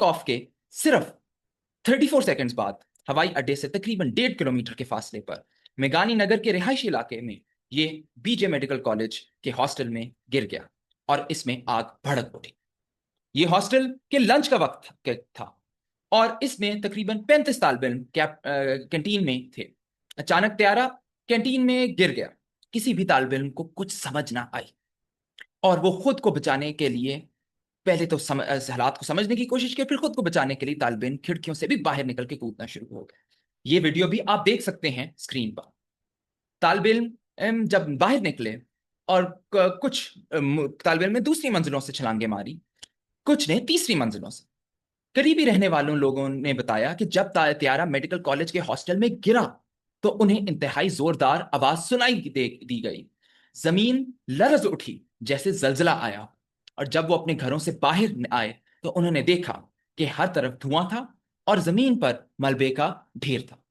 Of के सिर्फ 34 seconds बाद हवाई अड्डे से तकरीबन 1.5 किलोमीटर के फासले पर मेघानी नगर के रिहायशी इलाके में ये बीजे मेडिकल कॉलेज के हॉस्टल में गिर गया और इसमें आग भड़क उठी। ये हॉस्टल के लंच का वक्त था और इसमें तकरीबन 35 तालिब इल्म कैंटीन में थे। अचानक त्यारा कैंटीन में गिर गया। किसी भी तालिब इल्म को कुछ समझ ना आई और वो खुद को बचाने के लिए पहले तो हालात को समझने की कोशिश की, फिर खुद को बचाने के लिए तालिब इल्म खिड़कियों से भी बाहर निकल के कूदना शुरू हो गए। ये वीडियो भी आप देख सकते हैं स्क्रीन पर। तालिब इल्म जब बाहर निकले और कुछ तालिब इल्म ने दूसरी मंजिलों से छलांगे मारी, कुछ ने तीसरी मंजिलों से। करीबी रहने वालों लोगों ने बताया कि जब त्यारा मेडिकल कॉलेज के हॉस्टल में गिरा तो उन्हें इंतहाई जोरदार आवाज सुनाई दी गई। जमीन लरज उठी जैसे जलजला आया और जब वो अपने घरों से बाहर आए तो उन्होंने देखा कि हर तरफ धुआं था और जमीन पर मलबे का ढेर था।